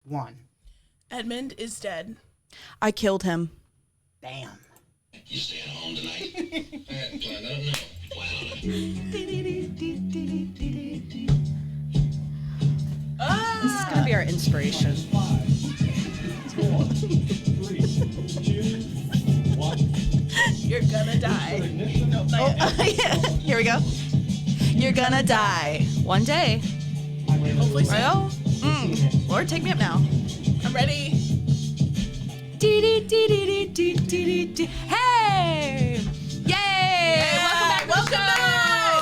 1. Edmund is dead. I killed him. Damn. You staying home tonight? I hadn't planned. I don't know. This is going to be our inspiration. 5, 4, 3, 2, 1. You're gonna die. Nope, not yet. Yeah. Here we go. You're gonna die one day. Hopefully soon. Oh, Lord, take me up now. I'm ready. Hey! Yay! Welcome back.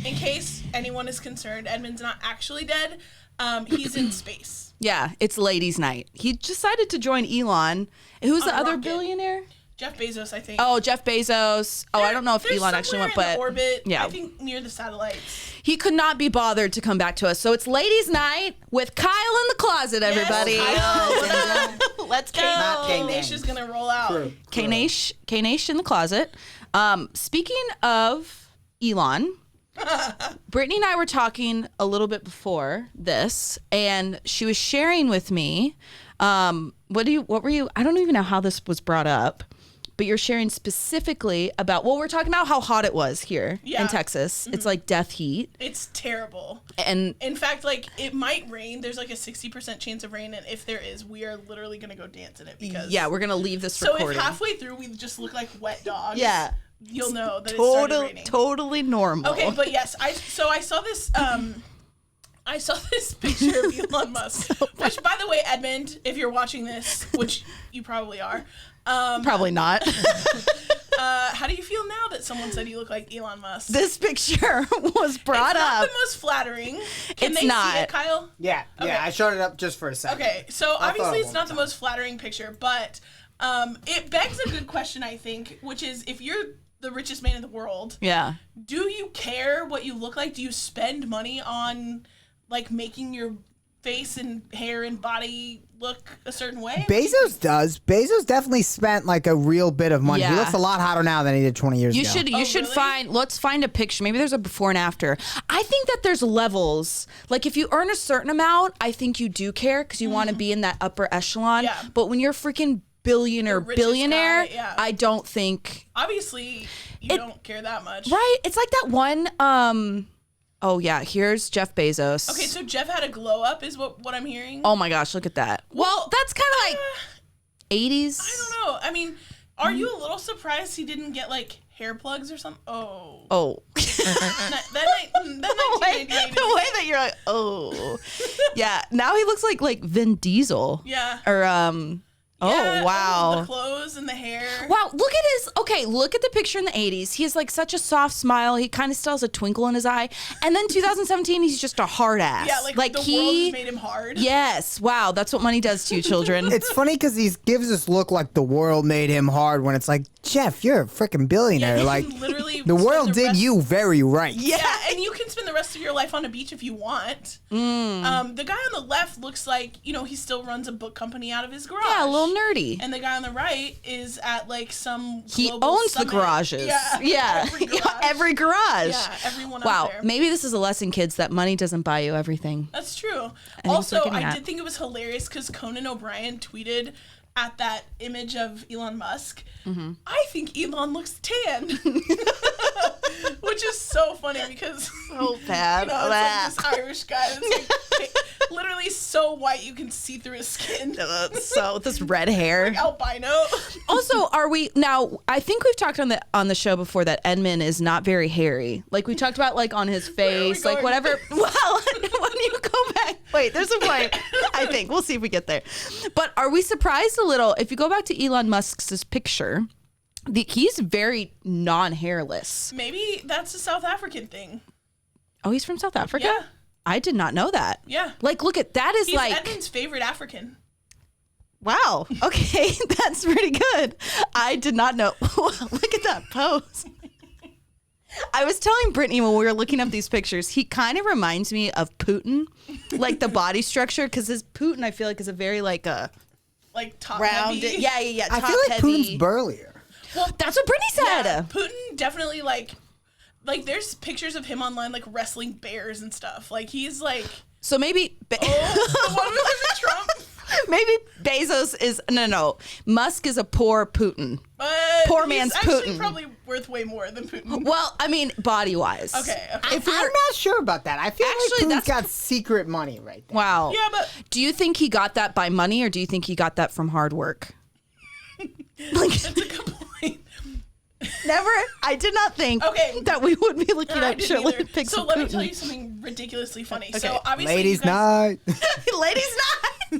In case anyone is concerned, Edmund's not actually dead. He's in space. Yeah, it's ladies' night. He decided to join Elon. Who's the other rocket. billionaire? Jeff Bezos, I think. Oh, Jeff Bezos. I don't know if Elon actually went, but in orbit. yeah, I think near the satellites. He could not be bothered to come back to us. So it's ladies' night with Kyle in the closet, everybody. Yes, Kyle. Let's go. K-Nation's gonna roll out. K-Nation in the closet. Speaking of Elon, Brittany and I were talking a little bit before this, and she was sharing with me. What were you? I don't even know how this was brought up. But you're sharing specifically about, we're talking about how hot it was here in Texas. Mm-hmm. It's like death heat. It's terrible. And in fact, like, it might rain. There's like a 60% chance of rain. And if there is, we are literally going to go dance in it because. Yeah, we're going to leave this recording. recording. So if halfway through we just look like wet dogs. Yeah. You'll know that it started raining. Totally normal. Okay, but yes, I saw this. I saw this picture of Elon Musk, which, by the way, Edmund, if you're watching this, which you probably are. Probably not. How do you feel now that someone said you look like Elon Musk? This picture was brought it's not up. the most flattering. Can it's they not. see it, Kyle? Yeah, I showed it up just for a second. Okay, so obviously it's not the most flattering picture, but it begs a good question, I think, which is if you're the richest man in the world, do you care what you look like? Do you spend money on like making your face and hair and body look a certain way? Bezos does. Bezos definitely spent like a real bit of money. Yeah. He looks a lot hotter now than he did 20 years ago. You should let's find a picture. Maybe there's a before and after. I think that there's levels. Like if you earn a certain amount, I think you do care because you want to be in that upper echelon. Yeah. But when you're freaking billionaire, guy, I don't think. Obviously, you don't care that much. Right. It's like that one, oh yeah, here's Jeff Bezos. Okay, so Jeff had a glow up is what I'm hearing. Oh my gosh, look at that. Well, that's kind of like 80s. I don't know. I mean, are you a little surprised he didn't get like hair plugs or something? Oh. that 1988 the way that you're like, oh. Yeah, now he looks like Vin Diesel. Yeah. Or oh, wow. The clothes and the hair. Wow, look at the picture in the 80s. He has like such a soft smile. He kind of still has a twinkle in his eye. And then 2017, he's just a hard ass. Yeah, like the world has made him hard. Yes, wow, that's what money does to you, children. It's funny because he gives this look like the world made him hard when it's like, Jeff, you're a freaking billionaire. Yeah, like, literally the world did you very right. Yeah, and you can spend the rest of your life on a beach if you want. The guy on the left looks like, he still runs a book company out of his garage. Yeah, a little nerdy. And the guy on the right is at like some he global owns summit. the garages. Yeah. Every garage. Yeah, everyone wow, out there. Maybe this is a lesson, kids, that money doesn't buy you everything. That's true. Also, I did think it was hilarious because Conan O'Brien tweeted at that image of Elon Musk, I think Elon looks tan. Which is so funny because so bad. It's like this Irish guy that's like literally so white you can see through his skin. So this red hair. Like albino. Also, I think we've talked on the show before that Edmund is not very hairy. Like we talked about like on his face, like whatever. Well, when you go back, wait, there's a point. I think we'll see if we get there. But are we surprised a little if you go back to Elon Musk's picture? He's very non-hairless. Maybe that's a South African thing. Oh, he's from South Africa? Yeah. I did not know that. Yeah. Like, look at that. He's Edmund's favorite African. Wow. Okay, that's pretty good. I did not know. Look at that pose. I was telling Brittany when we were looking up these pictures, he kind of reminds me of Putin, like the body structure, because his Putin, I feel like, is a very like top rounded. heavy. Yeah. I feel like Putin's burlier. Well, that's what Brittany said. Yeah, Putin definitely like there's pictures of him online like wrestling bears and stuff. Like he's like. So maybe. The one we were Maybe Bezos is no. Musk is a poor Putin. Poor man's Putin. Actually, Putin. probably worth way more than Putin. Well, I mean, body wise. Okay. I'm not sure about that. I feel Actually, like Putin's that's- got secret money right there. Wow. Yeah, but do you think he got that by money, or do you think he got that from hard work? that's a good point. Never. I did not think Okay. that we would be looking I at didn't shirtless either. pics So of let me Putin. tell you something ridiculously funny. Okay. So obviously, Ladies' you guys, night. Ladies' night.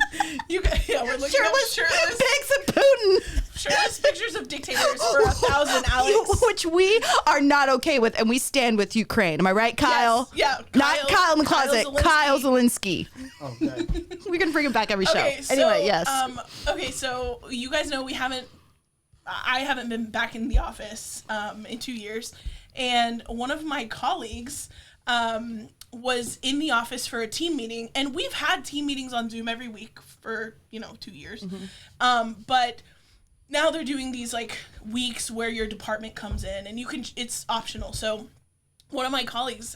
You guys, yeah, we're looking Shirtless at shirtless pics of Putin. shirtless pictures of dictators for 1,000, Alex. Which we are not okay with, and we stand with Ukraine. Am I right, Kyle? Yes. Yeah. Not Kyle in the closet. Kyle Zelensky. Oh, good. We're gonna bring him back every show. Okay, so, Anyway, yes. Okay, so you guys know I haven't been back in the office in 2 years, and one of my colleagues was in the office for a team meeting, and we've had team meetings on Zoom every week for 2 years, but now they're doing these like weeks where your department comes in, and it's optional. So one of my colleagues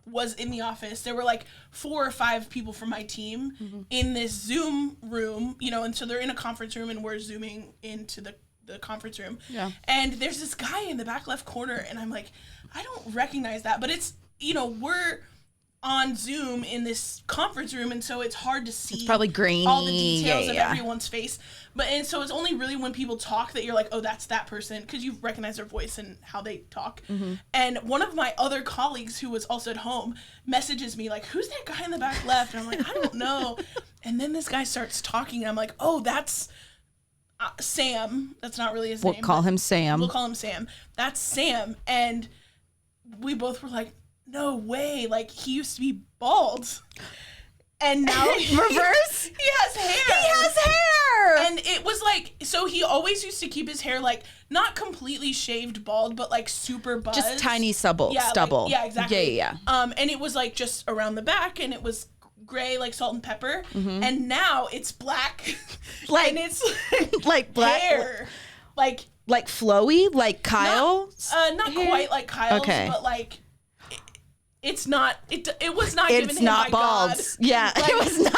was in the office. There were like 4 or 5 people from my team in this Zoom room, and so they're in a conference room, and we're Zooming into the conference room. Yeah. And there's this guy in the back left corner, and I'm like, I don't recognize that, but it's, we're on Zoom in this conference room, and so it's hard to see. It's probably grainy. All the details of Yeah. everyone's face. And so it's only really when people talk that you're like, oh, that's that person, because you recognize their voice and how they talk. And one of my other colleagues who was also at home messages me like, who's that guy in the back left? And I'm like, I don't know. And then this guy starts talking, and I'm like, oh, that's Sam. That's not really his name. We'll call him Sam. We'll call him Sam. That's Sam. And we both were like, no way. Like, he used to be bald. And now Reverse? He has hair. He has hair. And it was like, so he always used to keep his hair like not completely shaved bald, but like super buzzed. Just tiny stubble. Yeah, stubble. yeah, exactly. Yeah. And it was like just around the back, and it was gray like salt and pepper. And now it's black. Like- and it's Like black. hair. Like flowy, like Kyle. not quite like Kyle's, Okay. but like it's not. It was not. It's given not him by bald. God. Yeah, Like, it was not.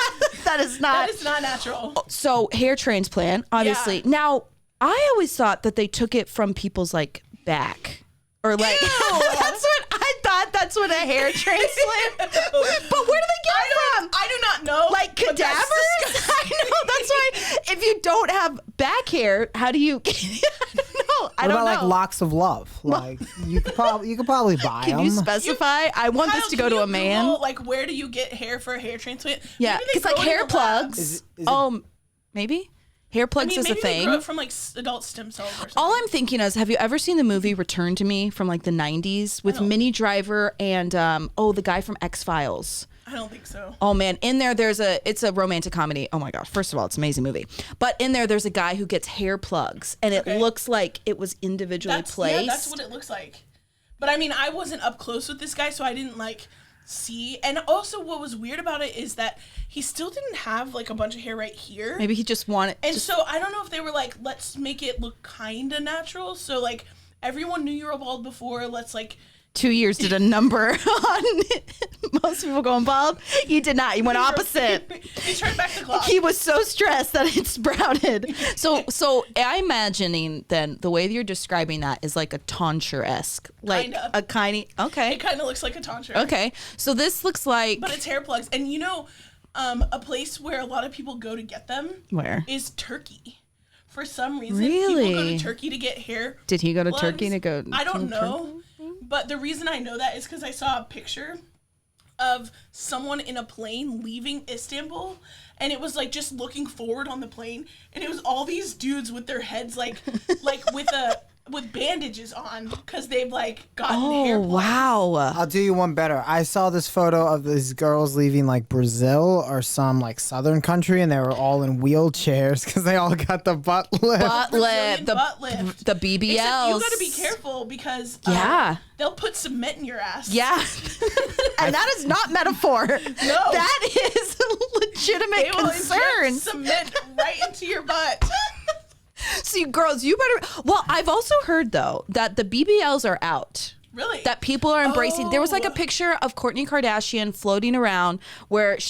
That is not. That is not natural. So hair transplant, obviously. Yeah. Now, I always thought that they took it from people's like back, or like Ew. that's what I thought. That's what a hair transplant. But where do they get it from? I do not know. Like but that's cadavers? disgusting. I know. That's why. If you don't have back hair, how do you? I don't know. What I don't about know. like locks of love? Like you could probably buy Can them. you specify? I want Kyle, this to go can to you a man. Google, like, where do you get hair for a hair transplant? Yeah, Maybe they it's like grow it in hair the lab. plugs. Is it- Oh, maybe hair I plugs mean, is a maybe they thing. grow it from like adult stem cells or something. All I'm thinking is, have you ever seen the movie Return to Me from like the 90s with Minnie Driver and the guy from X-Files? I don't think so. Oh man, in there it's a romantic comedy. Oh my gosh, first of all, it's an amazing movie. But in there's a guy who gets hair plugs, and it Okay. looks like it was individually placed. Yeah, that's what it looks like. But I mean, I wasn't up close with this guy, so I didn't like see. And also, what was weird about it is that he still didn't have like a bunch of hair right here. Maybe he just wanted. And so I don't know if they were like, let's make it look kind of natural. So like everyone knew you were bald before. Let's like 2 years did a number on most people going bald. You did not. You went opposite. he turned back the clock. He was so stressed that it sprouted. So I'm imagining then the way that you're describing that is like a tonsure-esque. Like Kinda. a tiny, okay. It kind of looks like a tonsure. Okay. So this looks like. But it's hair plugs. And a place where a lot of people go to get them Where? is Turkey. For some reason, Really? people go to Turkey to get hair. Did he go to plugs. Turkey to go? I don't to know. But the reason I know that is because I saw a picture of someone in a plane leaving Istanbul, and it was like just looking forward on the plane, and it was all these dudes with their heads like with bandages on because they've like gotten hair Oh, plugs. wow. I'll do you one better. I saw this photo of these girls leaving like Brazil or some like southern country, and they were all in wheelchairs because they all got the butt lift. Butt Brazilian lift. butt lift. The Except BBLs. you got to be careful because Yeah. they'll put cement in your ass. Yeah. And that is not metaphor. No. That is a legitimate They will concern. inject cement right into your butt. So you girls, you better. Well, I've also heard though that the BBLs are out. Really? That people are embracing. There was like a picture of Kourtney Kardashian floating around where the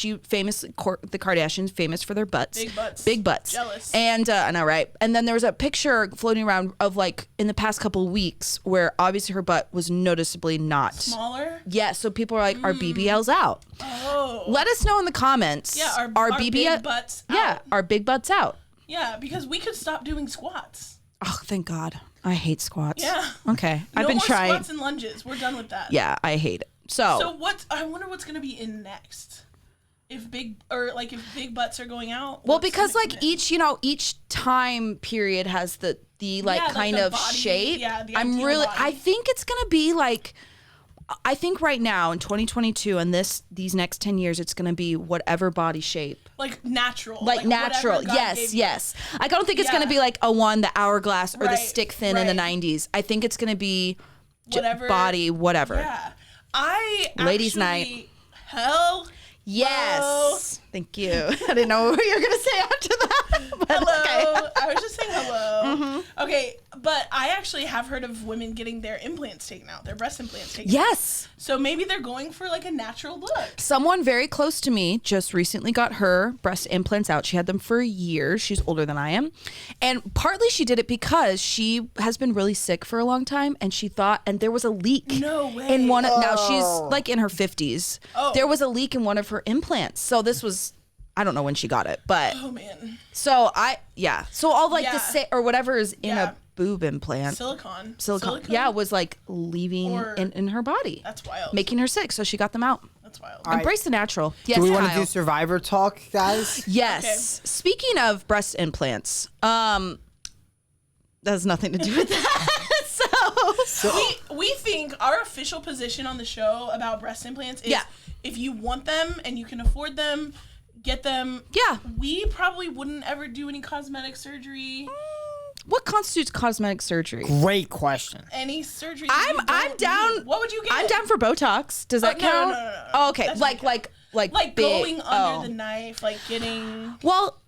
Kardashians famous for their butts. Big butts. Jealous. And I know, right? And then there was a picture floating around of like in the past couple of weeks where obviously her butt was noticeably not smaller. Yeah, so people are like, are BBLs out? Oh. Let us know in the comments. Yeah, are big butts out? Yeah, are big butts out? Yeah, because we could stop doing squats. Oh, thank God. I hate squats. Yeah. Okay. No I've been more trying. squats and lunges. We're done with that. Yeah, I hate it. So I wonder what's gonna be in next. If big butts are going out. Well, because like each time period has the kind of body, shape. Yeah, the I'm really body. I think it's gonna be like I think right now in 2022 and these next 10 years it's gonna be whatever body shape. Like natural. Like natural. Yes. I don't think it's gonna be like the hourglass or the stick thin in the 90s. I think it's gonna be whatever body, whatever. Yeah. Ladies' night. Hell yes. hello. Thank you. I didn't know what you were gonna say after that. But hello. Okay. I was just saying hello. Mm-hmm. Okay, but I actually have heard of women getting their implants taken out, their breast implants taken out. Yes. So maybe they're going for like a natural look. Someone very close to me just recently got her breast implants out. She had them for years. She's older than I am. And partly she did it because she has been really sick for a long time and she thought, and there was a leak. No way. In one of, now she's like in her 50s. Oh. There was a leak in one of her implants. So this was, I don't know when she got it, but. Oh man. So So all like the or whatever is in a boob implant. Silicone. Yeah, was like leaving in her body. That's wild. Making her sick. So she got them out. That's wild. Embrace the natural. Yes, Do we want to Kyle. do Survivor talk, guys? Yes. Okay. Speaking of breast implants, that has nothing to do with that. so we think our official position on the show about breast implants is if you want them and you can afford them, get them. Yeah. We probably wouldn't ever do any cosmetic surgery. What constitutes cosmetic surgery? Great question. Any surgery. I'm down. Need. What would you get? I'm down for Botox. Does that count? No. Oh, okay. That's Like big, going under the oh. knife, like getting. Well,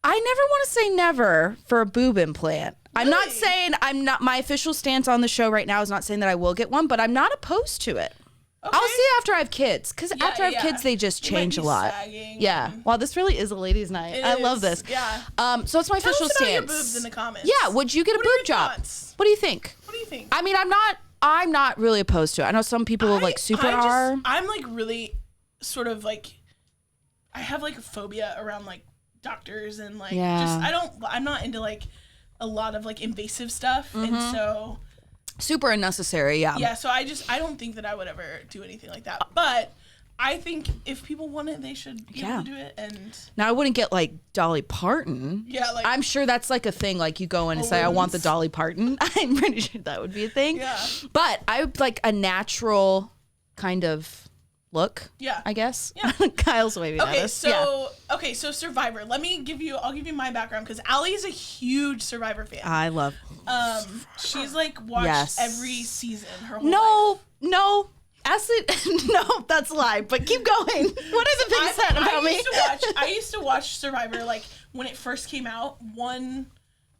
I never want to say never for a boob implant. Really? I'm not saying my official stance on the show right now is not saying that I will get one, but I'm not opposed to it. Okay. I'll see after I have kids, because after I have kids, they just change a lot. Yeah. Wow, this really is a ladies' night. I love this. Yeah. So it's my official stance. Tell us about your boobs in the comments. Yeah. Would you get a boob job? Thoughts? What do you think? What do you think? I mean, I'm not really opposed to it. I know some people like super are. I'm like really sort of like, I have like a phobia around like doctors and like I'm not into like a lot of like invasive stuff, and so. Super unnecessary, yeah. Yeah, so I don't think that I would ever do anything like that. But I think if people want it, they should be able to do it. And now I wouldn't get like Dolly Parton. Yeah, like I'm sure that's like a thing. Like you go in and say, I want the Dolly Parton. I'm pretty sure that would be a thing. Yeah. But I would like a natural kind of look. Yeah. I guess. Yeah. Kyle's waving at us. So Survivor. I'll give you my background because Allie is a huge Survivor fan. I love. She's like watched every season her whole life. No. No, that's a lie. But keep going. What are the things said about me? I used to watch Survivor like when it first came out.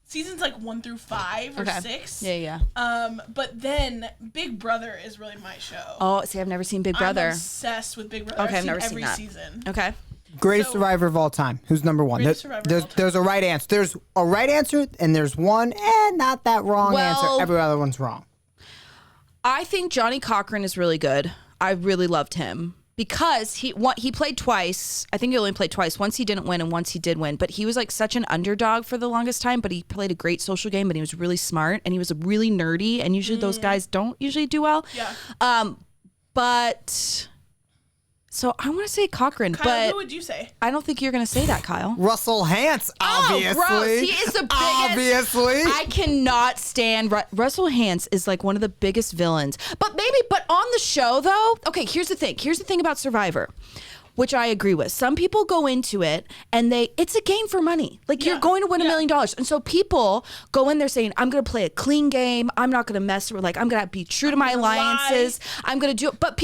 Seasons like 1 through 5 or 6. Yeah. But then Big Brother is really my show. Oh, see, I've never seen Big Brother. I'm obsessed with Big Brother. Okay, I've never seen seen every that. season. Okay. Greatest Survivor of all time. Who's number one? There's a right answer. There's a right answer, and there's one not that wrong answer. Every other one's wrong. I think Johnny Cochran is really good. I really loved him because he played twice. I think he only played twice. Once he didn't win and once he did win. But he was like such an underdog for the longest time. But he played a great social game, and he was really smart, and he was really nerdy. And usually those guys don't usually do well. Yeah. But so I want to say Cochran, Kyle, but who would you say? I don't think you're going to say that, Kyle. Russell Hantz, obviously. Oh, gross. He is the biggest. Obviously. I cannot stand Russell Hantz is like one of the biggest villains. But on the show though, okay, here's the thing about Survivor, which I agree with. Some people go into it and it's a game for money. Like you're going to win $1 million. And so people go in there saying, I'm going to play a clean game. I'm not going to mess with, like, I'm going to be true to my alliances. I'm going to do it. But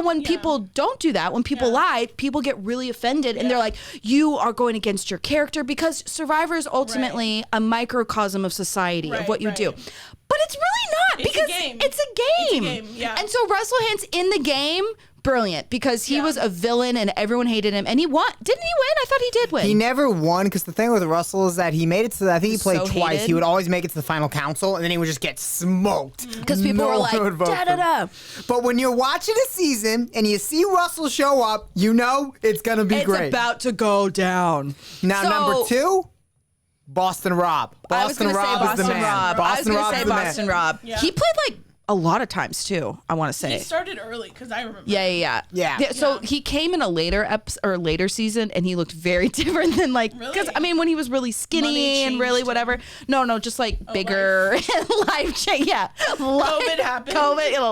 when people don't do that, when people lie, people get really offended and they're like, you are going against your character, because Survivor is ultimately a microcosm of society of what you do. But it's really because it's a game. Yeah. And so Russell Hantz in the game, brilliant, because he was a villain and everyone hated him, and he won. Didn't he win? I thought he did win. He never won because the thing with Russell is that he made it to. I think he played so twice. hated. He would always make it to the final council, and then he would just get smoked Because people were like, da da da. But when you're watching a season and you see Russell show up, you know it's gonna be great. It's about to go down. Now, So- number 2, Boston Rob. I was going to say Boston Rob. Boston Rob's the man. Boston Rob. Yeah. He played like a lot of times too, I want to say. He started early because I remember. Yeah. So he came in a later later season, and he looked very different than like because Really? I mean when he was really skinny Money and really changed whatever. No, just like bigger and life change. Yeah, COVID happened.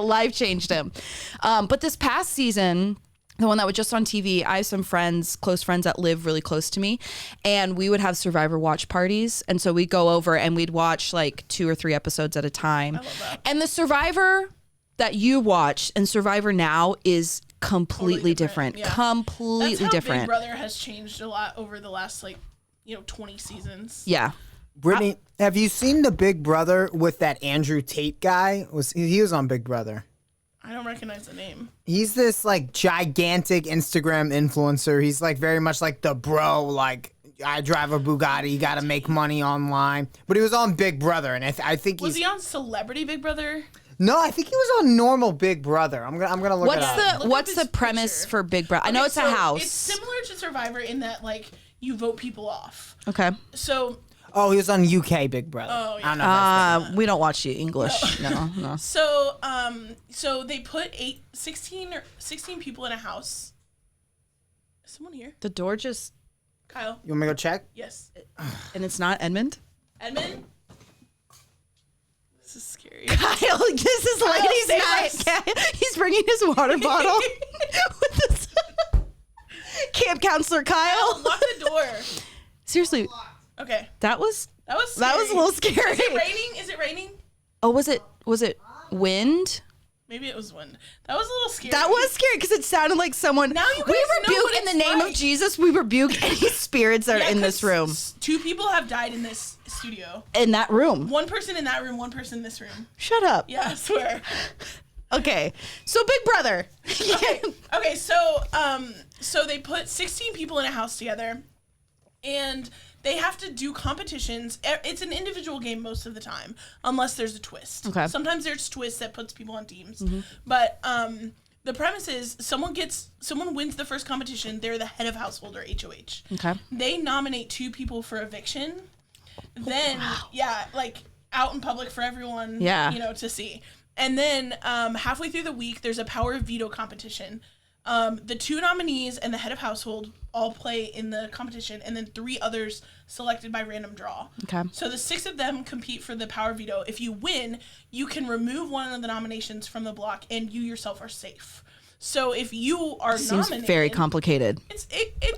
Life changed him. But this past season, the one that was just on TV, I have some friends, close friends that live really close to me, and we would have Survivor watch parties. And so we'd go over and we'd watch like 2 or 3 episodes at a time. I love that. And the Survivor that you watched and Survivor now is completely Totally different. different, yeah. Completely That's how different. Big Brother has changed a lot over the last 20 seasons. Yeah. Brittany, have you seen the Big Brother with that Andrew Tate guy? He was on Big Brother. I don't recognize the name. He's this like gigantic Instagram influencer. He's like very much like the bro, like I drive a Bugatti, you gotta make money online. But he was on Big Brother, and I think Was he on Celebrity Big Brother? No, I think he was on normal Big Brother. I'm gonna look it up. What's up the his premise picture. for Big Brother? I know Okay, it's a so house. It's similar to Survivor in that like you vote people off. Okay. So Oh, he was on UK Big Brother. Oh, yeah. I don't know. If that's We don't watch the English. No. so they put 16 people in a house. Is someone here? The door just, Kyle. you want me to go check? Yes. and it's not Edmund. Edmund. This is scary. Kyle, this is ladies' save night. He's bringing his water bottle with this. Camp counselor Kyle. Lock the door. Seriously, Okay. that was That was a little scary. Is it raining? Is it raining? Oh, was it wind? Maybe it was wind. That was a little scary. That was scary because it sounded like someone. Now you guys we know rebuke what in the it's name like. of Jesus. We rebuke any spirits that are in this 'cause room. 2 people have died in this studio. In that room. 1 person in that room, 1 person in this room. Shut up. Yeah, I swear. Okay. So Big Brother. Okay, so they put 16 people in a house together, and they have to do competitions. It's an individual game most of the time, unless there's a twist. Okay. Sometimes there's twists that puts people on teams, but the premise is someone wins the first competition. They're the head of household or HOH. Okay. They nominate 2 people for eviction. Then like out in public for everyone. Yeah. To see. And then halfway through the week, there's a power of veto competition. The 2 nominees and the head of household all play in the competition, and then 3 others selected by random draw. Okay. So the 6 of them compete for the power veto. If you win, you can remove one of the nominations from the block, and you yourself are safe. So if you are Seems nominated, very complicated. it's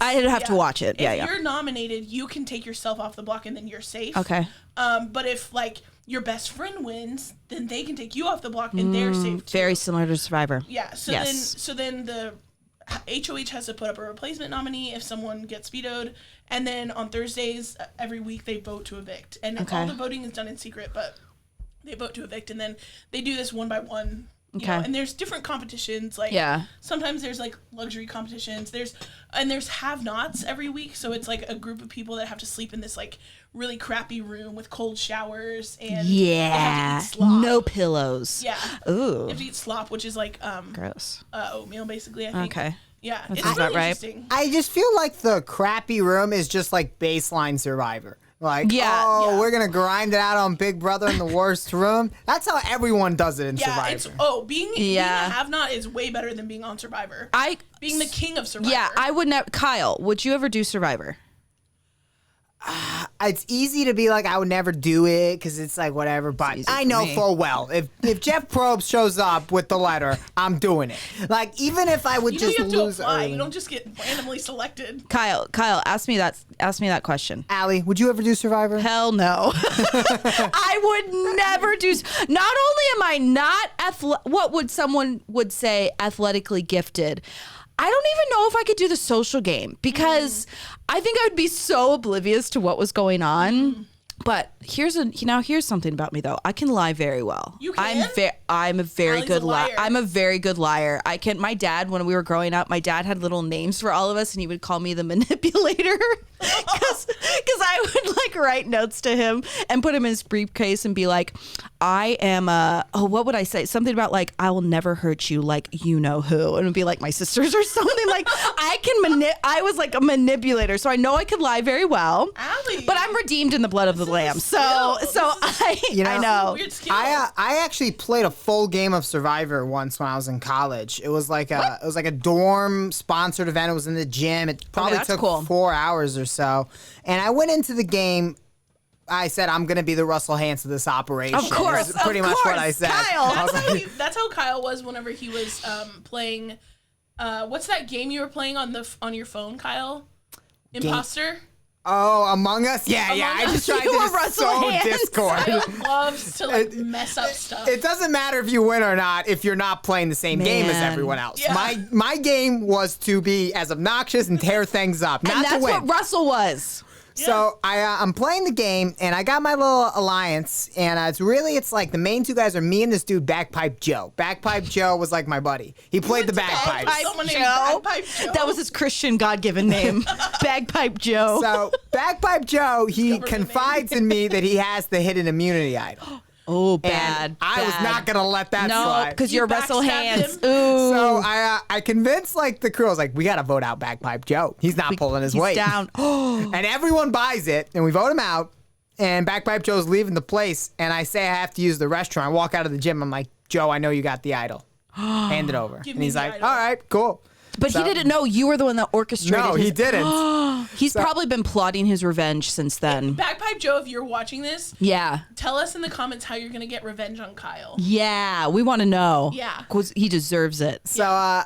I'd have to watch it. If you're nominated, you can take yourself off the block, and then you're safe. Okay. But if like your best friend wins, then they can take you off the block, and they're safe too. Very similar to Survivor. Yeah. So then the HOH has to put up a replacement nominee if someone gets vetoed, and then on Thursdays every week they vote to evict, and all the voting is done in secret, but they vote to evict, and then they do this one by one. You know, and there's different competitions. Like sometimes there's like luxury competitions. There's have-nots every week, so it's like a group of people that have to sleep in this like really crappy room with cold showers and they have to eat slop. No pillows. Yeah. Ooh. You have to eat slop, which is like Gross. oatmeal basically, I think. Okay. Yeah. That It's sounds really about right. interesting. I just feel like the crappy room is just like baseline Survivor. Like, Yeah. we're going to grind it out on Big Brother in the worst room. That's how everyone does it in Survivor. Being a have-not is way better than being on Survivor. Being the king of Survivor. Yeah, I would never. Kyle, would you ever do Survivor? It's easy to be like, I would never do it because it's like whatever, but I know full well if Jeff Probst shows up with the letter, I'm doing it. Like, even if I would You just have to lose apply. early. You don't just get randomly selected. Kyle, ask me that question. Allie, would you ever do Survivor? Hell no. I would never do. Not only am I not what would someone would say athletically gifted, I don't even know if I could do the social game because I think I would be so oblivious to what was going on. But here's something about me though. I can lie very well. You can? I'm a very Allie's good a liar. I'm a very good liar. My dad, when we were growing up, my dad had little names for all of us, and he would call me the manipulator because I would like write notes to him and put him in his briefcase and be like, I am what would I say? Something about like, I will never hurt you like you know who, and it would be like my sisters or something. Like I was like a manipulator, so I know I could lie very well. Allie. But I'm redeemed in the blood of the lamb. I know. Weird skill. I actually played a full game of Survivor once when I was in college. It was like a dorm sponsored event. It was in the gym. It probably that's took cool. 4 hours or so. And I went into the game. I said, I'm going to be the Russell Hantz of this operation. Of course, That's pretty much what I said. Kyle. That's how Kyle was whenever he was playing. What's that game you were playing on your phone, Kyle? Imposter. Oh, Among Us? Yeah. I just tried You to were just Russell so Hantz. Discord. Kyle loves to like mess up stuff. It doesn't matter if you win or not if you're not playing the same game as Man. everyone else. Yeah. My game was to be as obnoxious and tear things up, not And to that's win. what Russell was. So I'm playing the game, and I got my little alliance, and it's like the main two guys are me and this dude, Bagpipe Joe. Bagpipe Joe was like my buddy. He played the bagpipes. Someone named Joe. Bagpipe Joe. That was his Christian God-given name. Bagpipe Joe. So Bagpipe Joe, he confides in me that he has the hidden immunity idol. Oh, And bad. I was not going to let that No, slide. because You you're Russell backstabbed Hantz. him? Ooh. So I convinced like the crew. I was like, we got to vote out Bagpipe Joe. He's not pulling his He's weight. down. And everyone buys it, and we vote him out. And Bagpipe Joe's leaving the place, and I say I have to use the restaurant. I walk out of the gym. I'm like, Joe, I know you got the idol. Hand it over. Give And me he's the like, idol. all right, cool. But So- he didn't know you were the one that orchestrated No, his... he didn't. He's probably been plotting his revenge since then. Bagpipe Joe, if you're watching this, Yeah. tell us in the comments how you're gonna get revenge on Kyle. Yeah, we want to know. Yeah. Because he deserves it. So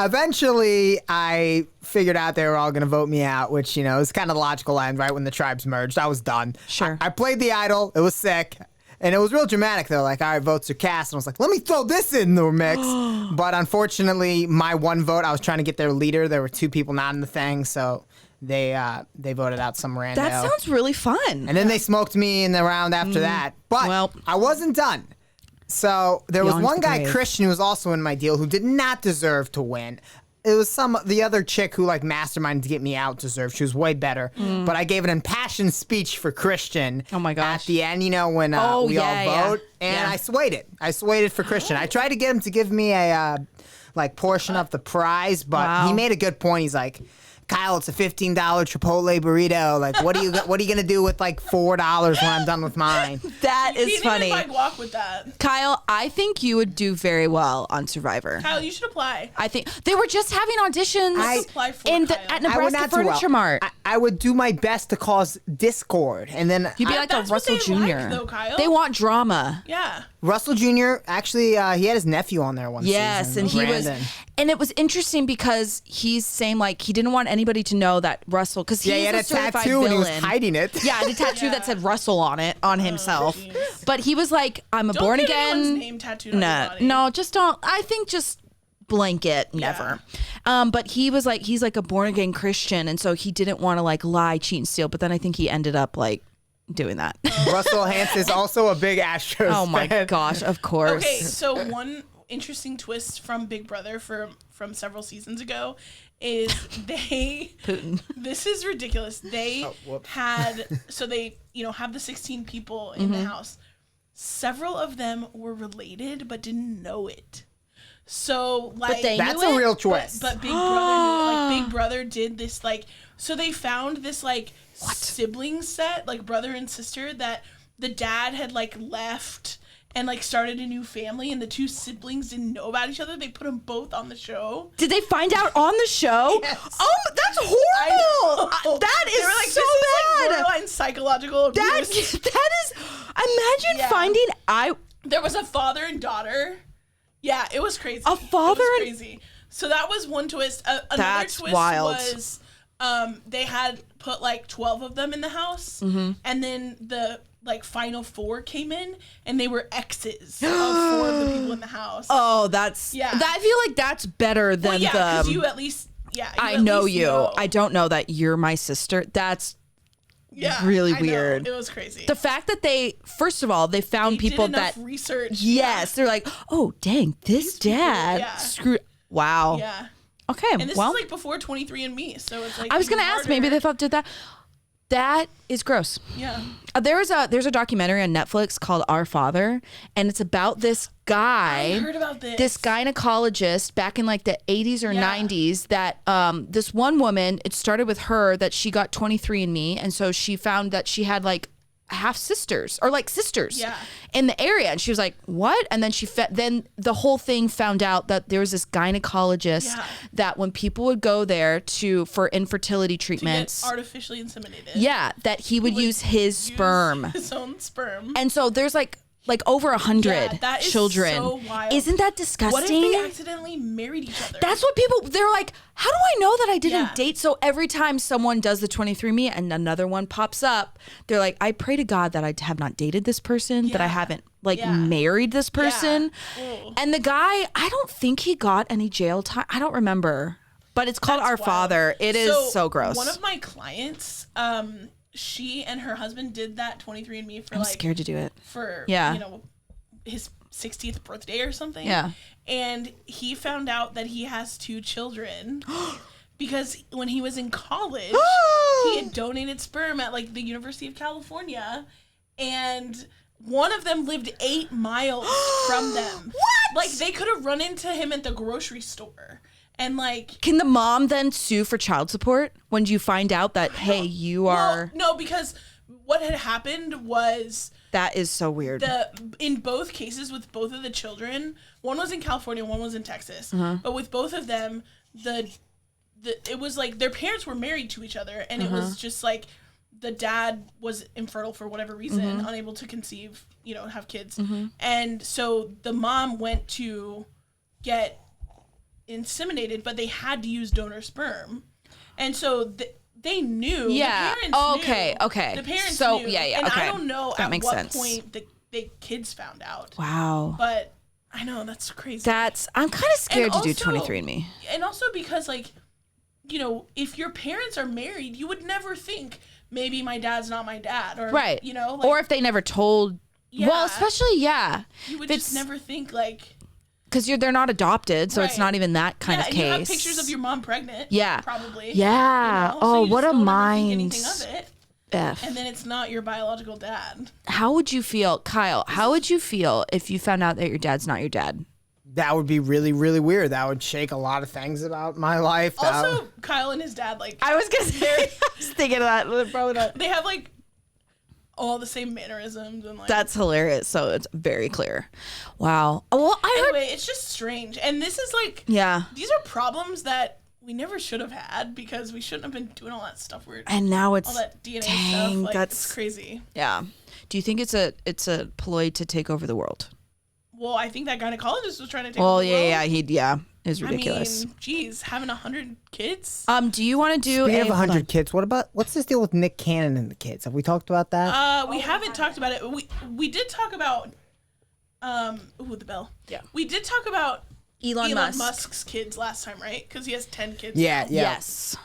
eventually, I figured out they were all going to vote me out, which, is kind of the logical end, right? When the tribes merged, I was done. Sure. I played the idol. It was sick. And it was real dramatic. They were like, all right, votes are cast. And I was like, let me throw this in the mix. But unfortunately, my one vote, I was trying to get their leader. There were two people not in the thing. So they voted out some rando. That sounds really fun. And then they smoked me in the round after that. But Well. I wasn't done. So there was Beyond one the guy, grave. Christian, who was also in my deal, who did not deserve to win. It was the other chick who like masterminded to get me out deserved. She was way better. But I gave an impassioned speech for Christian. Oh my gosh. At the end, when Oh, we yeah, all yeah. vote. And Yeah. I swayed it. I swayed it for Christian. I tried to get him to give me a portion of the prize, but Wow. he made a good point. He's like, Kyle, it's a $15 Chipotle burrito. Like, what are you gonna do with like $4 when I'm done with mine? That He is didn't funny. even like walk with that. Kyle, I think you would do very well on Survivor. Kyle, you should apply. I think they were just having auditions apply for in Kyle. at I would Nebraska not do well. Furniture Mart. I would do my best to cause discord, and then You'd be like a That's what Russell they Jr. like, though, Kyle. They want drama. Yeah. Russell Jr. actually he had his nephew on there one Yes, season. and he Brandon. was, and it was interesting because he's saying like he didn't want anybody to know that Russell, because he's Yeah, he had a a certified tattoo villain. and he was hiding it. Yeah, the tattoo that said Russell on it on himself. jeez. But he was like, I'm a Don't born get anyone's again. name tattooed on your No, body. no, just don't. I think just blanket, never. But he was like, he's like a born again Christian, and so he didn't want to like lie, cheat, and steal. But then I think he ended up like doing that. Russell Hantz is also a big Astros Oh my fan. gosh, of course. Okay, so one interesting twist from Big Brother from several seasons ago is they Putin. This is ridiculous. They had they have the 16 people in the house. Several of them were related but didn't know it. So like they That's knew a it? real twist. But Big Brother knew it. Like Big Brother did this so they found this sibling set, like brother and sister, that the dad had left and started a new family, and the two siblings didn't know about each other. They put them both on the show. Did they find out on the show? Yes. Oh, that's horrible. That is They were so this is bad. borderline psychological abuse. That is. Imagine Yeah. finding There was a father and daughter. Yeah, it was crazy. A father it was and- crazy. So that was one twist. Another That's twist wild. was they had put 12 of them in the house, and then the final 4 came in, and they were exes of 4 of the people in the house. Oh, that's. Yeah. I feel like that's better than well, yeah, because the. you at least I at know least you. know. I don't know that you're my sister. That's really I weird. Know. It was crazy. The fact that they, first of all, they found people did enough that research. Yes, they're like, oh dang, this dad screwed. Wow. Yeah. Okay. And this is like before 23andMe, so it's like I was gonna ask, maybe they thought did that. That is gross. Yeah. There's a documentary on Netflix called Our Father, and it's about this guy. I heard about this. This gynecologist back in like the 80s or 90s that this one woman, it started with her that she got 23andMe, and so she found that she had like half sisters or like sisters in the area, and she was like, what? And then then the whole thing found out that there was this gynecologist that when people would go there for infertility treatments, to get artificially inseminated, that he would use his sperm, his own sperm. and so there's like over 100 children. So wild. Isn't that disgusting? What if they accidentally married each other? That's what they're like, how do I know that I didn't date? So every time someone does the 23andMe and another one pops up, they're like, I pray to God that I have not dated this person, that I haven't married this person. And the guy, I don't think he got any jail time. I don't remember, but it's called Our Father. It is so gross. One of my clients, she and her husband did that 23andMe for I'm scared to do it. For, his 60th birthday or something. Yeah. And he found out that he has 2 children because when he was in college, he had donated sperm at like the University of California, and one of them lived 8 miles from them. What? Like they could have run into him at the grocery store. And like, can the mom then sue for child support when you find out that, hey, you are... No, because what had happened was... That is so weird. In both cases with both of the children, one was in California, one was in Texas. But with both of them, it was like their parents were married to each other, and it was just like the dad was infertile for whatever reason, unable to conceive, have kids. And so the mom went to get inseminated, but they had to use donor sperm, and so they knew. Yeah. The parents knew. Okay. The parents so, knew. Yeah. And okay. I don't know that at makes what sense. point the kids found out. Wow. But I know that's crazy. I'm kind of scared to do 23andMe. And also because like, if your parents are married, you would never think maybe my dad's not my dad, or right. Like, or if they never told. Yeah, well, especially you would just never think like. Because they're not adopted, so it's not even that kind of case. You have pictures of your mom pregnant. Yeah. Probably. Yeah. So what a mind. Anything of it. And then it's not your biological dad. How would you feel, Kyle? How would you feel if you found out that your dad's not your dad? That would be really, really weird. That would shake a lot of things about my life. Also, Kyle and his dad, like... I was going to say, I was thinking of that. Probably not. They have, like, all the same mannerisms and like that's hilarious. So it's very clear. Wow. Well, anyway, it's just strange, and this is like these are problems that we never should have had because we shouldn't have been doing all that stuff weird. And now it's all that DNA stuff. Like, that's it's crazy. Yeah. Do you think it's a ploy to take over the world? Well, I think that gynecologist was trying to take over the world. It was ridiculous. I mean, geez, having 100 kids. Do you want to do? We have 100 kids. What's this deal with Nick Cannon and the kids? Have we talked about that? We haven't talked about it. We did talk about the bell. Yeah. We did talk about Elon Musk's kids last time, right? Because he has 10 kids. Yeah. Yes.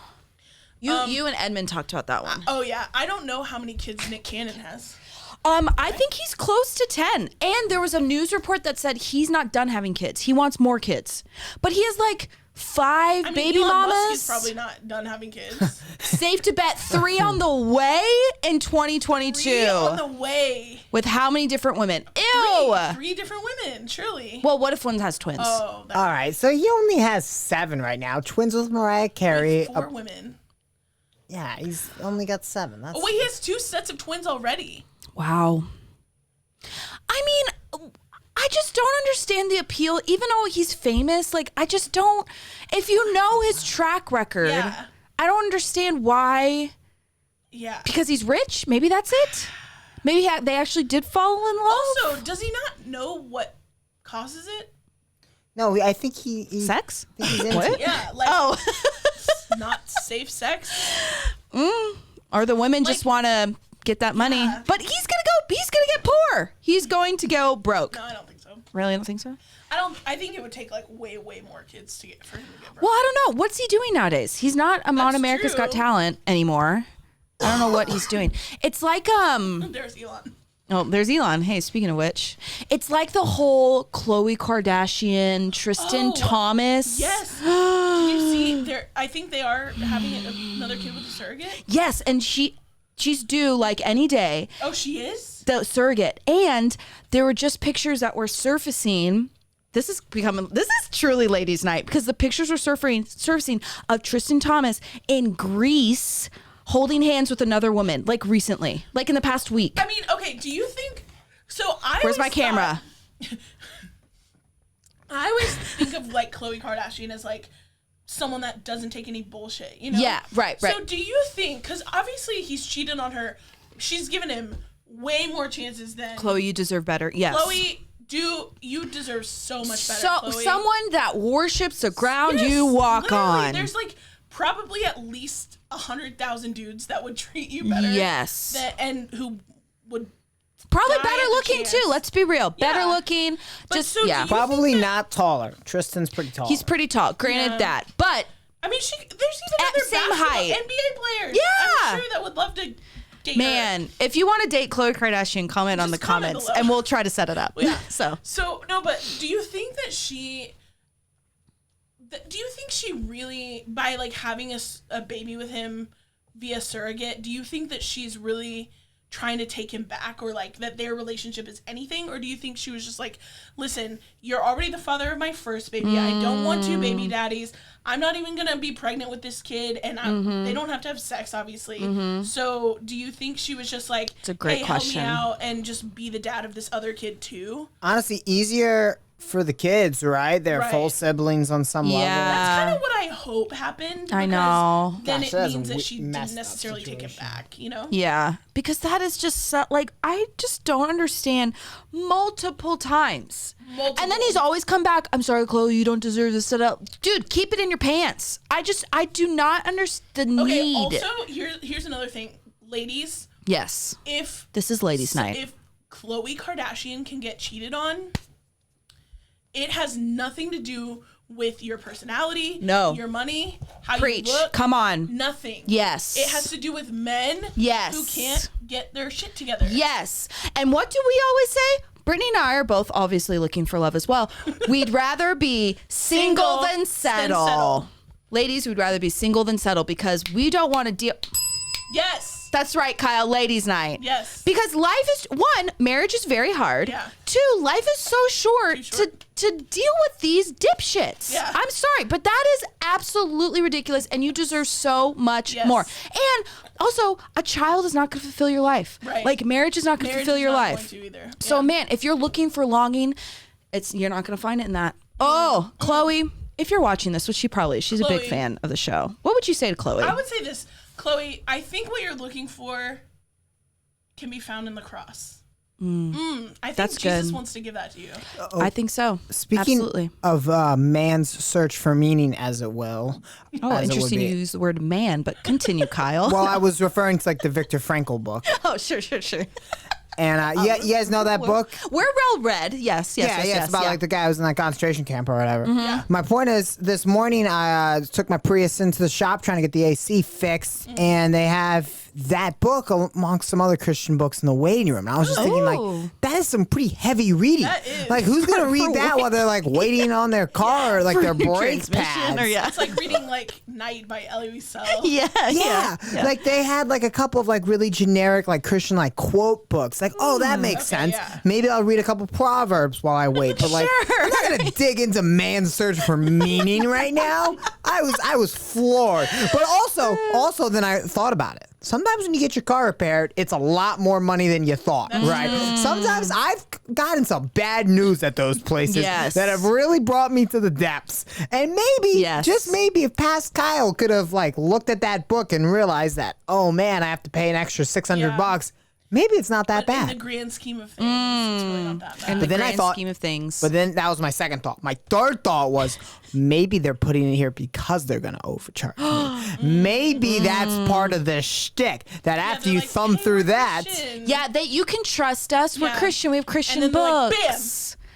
You and Edmund talked about that one. Oh yeah, I don't know how many kids Nick Cannon has. I think he's close to 10. And there was a news report that said he's not done having kids. He wants more kids. But he has like 5 baby Elon mamas. Musk is probably not done having kids. Safe to bet 3 on the way in 2022. 3 on the way. With how many different women? Ew. 3 different women, surely. Well, what if one has twins? Oh. All right, so he only has 7 right now. Twins with Mariah Carey. 4 women. Yeah, he's only got 7. That's... Oh wait, he has 2 sets of twins already. Wow. I mean, I just don't understand the appeal, even though he's famous. Like, I just don't. If you know his track record, I don't understand why. Yeah. Because he's rich? Maybe that's it? Maybe they actually did fall in love? Also, does he not know what causes it? No, I think he Sex? I think he's into it. Yeah. Like, not safe sex? Or the women just want to get that money. Yeah. But he's going to get poor. He's going to go broke. No, I don't think so. Really? I don't think so? I think it would take like way more kids for him to get broke. Well, I don't know. What's he doing nowadays? He's not on America's Got Talent anymore. I don't know what he's doing. It's like There's Elon. Oh, there's Elon. Hey, speaking of which, it's like the whole Khloe Kardashian, Tristan Thomas. Yes. Did you see? I think they are having another kid with a surrogate. Yes, and she's due like any day. Oh, she is? The surrogate. And there were just pictures that were surfacing. This is truly ladies' night because the pictures were surfacing of Tristan Thomas in Greece holding hands with another woman, like recently, like in the past week. I mean, okay, do you think... Where's my camera? I always think of like Khloe Kardashian as like someone that doesn't take any bullshit, you know? Yeah, right. So do you think, because obviously he's cheated on her, she's given him way more chances than... Khloe, you deserve better. Yes. Khloe, you deserve so much better, Khloe. Someone that worships the ground you walk on. There's like probably at least 100,000 dudes that would treat you better. Yes. And who would... Probably better looking too. Let's be real. Yeah. Better looking. But just so do you Probably think not taller. Tristan's pretty tall. He's pretty tall. Granted that, but I mean, there's even other same basketball height. NBA players. Yeah. I'm sure that would love to date man, her. if you want to date Khloe Kardashian, comment on the comment comments, below. and we'll try to set it up. Yeah. So no, but do you think that do you think she really, by like having a baby with him via surrogate, do you think that she's really trying to take him back, or like that their relationship is anything? Or do you think she was just like, listen, you're already the father of my first baby. I don't want two baby daddies. I'm not even going to be pregnant with this kid. And they don't have to have sex, obviously. So do you think she was just like, it's a great question. Help me out and just be the dad of this other kid too? Honestly, easier for the kids, right? They're full siblings on some level. That's kind of what I hope happened. I know. Then Gosh, it means that she didn't necessarily take it back, you know? Yeah, because that is just like, I just don't understand multiple times. And then he's always come back. I'm sorry, Khloe, you don't deserve this. Dude, keep it in your pants. I do not understand the need. Also, here's another thing. Ladies. Yes. If this is ladies' night. If Khloe Kardashian can get cheated on, it has nothing to do with your personality, your money, how you look. Come on. Nothing. Yes. It has to do with men who can't get their shit together. Yes. And what do we always say? Brittany and I are both obviously looking for love as well. We'd rather be single than settle. Ladies, we'd rather be single than settle because we don't want to deal. Yes. That's right, Kyle. Ladies' night. Yes. Because life is, one, marriage is very hard. Yeah. Two, life is so short. To deal with these dipshits. Yeah. I'm sorry, but that is absolutely ridiculous, and you deserve so much more. And also, a child is not going to fulfill your life. Right. Like, marriage is not going to fulfill your life. Going to either. So, man, if you're looking for longing, you're not going to find it in that. Oh, Khloe, if you're watching this, which she probably is, she's a big fan of the show. What would you say to Khloe? I would say this. Khloe, I think what you're looking for can be found in the cross. I think That's Jesus good. wants to give that to you. I think so. Speaking Absolutely. of man's search for meaning, as it will. Oh, as interesting you use the word man, but continue, Kyle. Well, I was referring to like the Viktor Frankl book. Oh, sure. And you guys know that book? We're well read. Yes. It's about like the guy who was in that concentration camp or whatever. Yeah. My point is, this morning I took my Prius into the shop trying to get the AC fixed, and they have that book amongst some other Christian books in the waiting room. And I was just thinking, like, that is some pretty heavy reading. That is. Like, who's gonna read that while they're like waiting on their car or like their brake pads? It's like reading like Night by Elie Wiesel. Yeah. Like they had like a couple of like really generic like Christian like quote books. Like, oh, that makes sense. Yeah. Maybe I'll read a couple proverbs while I wait. But like, I'm not gonna dig into man's search for meaning right now. I was floored. But also then I thought about it. Sometimes when you get your car repaired, it's a lot more money than you thought, right? Sometimes I've gotten some bad news at those places that have really brought me to the depths. And maybe, just maybe, if past Kyle could have like looked at that book and realized that, oh man, I have to pay an extra $600. Maybe it's not that bad. In the grand scheme of things, it's really not that bad. In the grand scheme of things. But then that was my second thought. My third thought was maybe they're putting it here because they're going to overcharge me. Maybe that's part of the shtick. That after you thumb through that. Yeah, that you can trust us. We're Christian. We have Christian books. Like,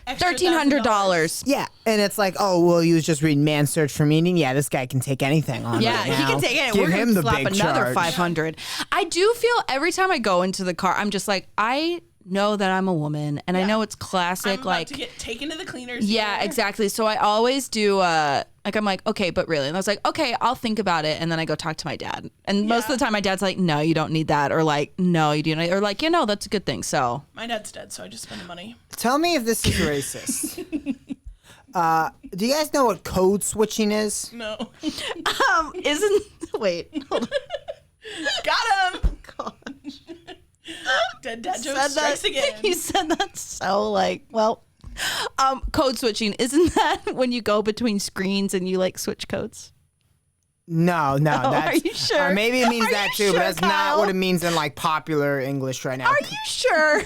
bam. extra $1,300. Yeah, and it's like, oh, well, you was just reading Man's Search for Meaning. Yeah, this guy can take anything on. Yeah, right he now. can take it. Give We're him gonna the slap big another charge. $500. I do feel every time I go into the car, I'm just like, I know that I'm a woman, and I know it's classic. I'm about like to get taken to the cleaners. yeah, here. exactly. So I always do. Like I'm like, okay, but really, and I was like, okay, I'll think about it, and then I go talk to my dad, and most of the time, my dad's like, no, you don't need that, or like, no, you do not, or like, that's a good thing. So My dad's dead, so I just spend the money. Tell me if this is racist. Do you guys know what code switching is? No. wait, hold on. Got him. Dad joke strikes again. You said that so like, well, code switching, isn't that when you go between screens and you like switch codes? No, that's, are you sure? Or maybe it means Are that you too, sure, but that's Kyle? not what it means in like popular English right now. Are you sure?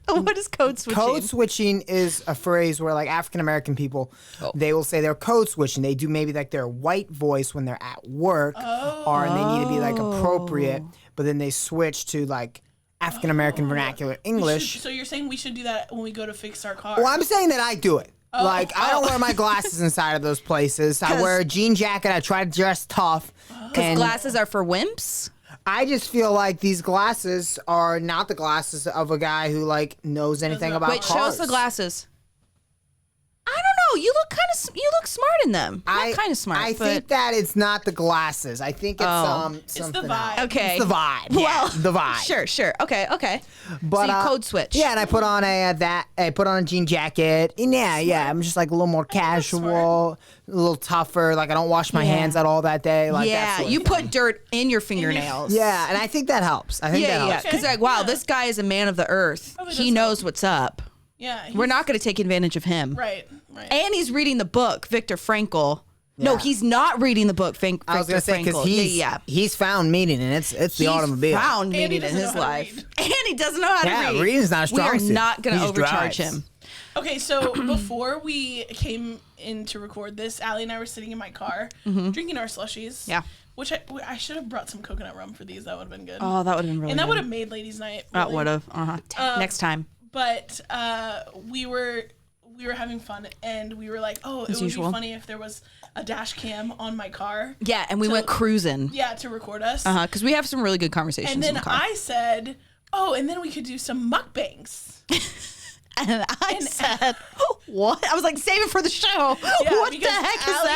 What is code switching? Code switching is a phrase where like African American people, they will say they're code switching. They do maybe like their white voice when they're at work, or they need to be like appropriate, but then they switch to like African American vernacular English. So you're saying we should do that when we go to fix our car? Well, I'm saying that I do it. Like, I don't wear my glasses inside of those places. I wear a jean jacket. I try to dress tough. Because glasses are for wimps? I just feel like these glasses are not the glasses of a guy who, like, knows anything about Wait, cars. show us the glasses. I don't know. You look smart in them. Not kind of smart. I but... think that it's not the glasses. I think it's it's something the vibe. else. Okay. It's the vibe. Well, Yeah, the vibe. Sure. Okay. But, so you code switch. Yeah, and I put on I put on a jean jacket. And yeah, I'm just like a little more casual, a little tougher. Like I don't wash my hands at all that day. Like that Yeah, sort of you thing. put dirt in your fingernails. Yeah, and I think that helps. I think that Yeah. helps. Because like, wow, this guy is a man of the earth. Probably He does knows what's up. Yeah. We're not going to take advantage of him. Right. And he's reading the book, Viktor Frankl. No, Yeah. he's not reading the book, Viktor Frankl. I was gonna say because he's found meaning, and it's the He's automobile. found And he meaning in doesn't his know how to life. read. And he doesn't know how to read. reading's not a We strong are suit. not going He to just overcharge drives. him. Okay, so before we came in to record this, Allie and I were sitting in my car drinking our slushies. Yeah. Which I should have brought some coconut rum for these. That would have been good. Oh, that would have been really and that good. would have made ladies' night. That really. would have. Next time. But we were having fun, and we were like, oh, it would usual. be funny if there was a dash cam on my car. Yeah, and we went cruising. Yeah, to record us. Because we have some really good conversations And in then the car. I said, oh, and then we could do some mukbangs. And I said, what? I was like, save it for the show. Yeah, What the because heck is Allie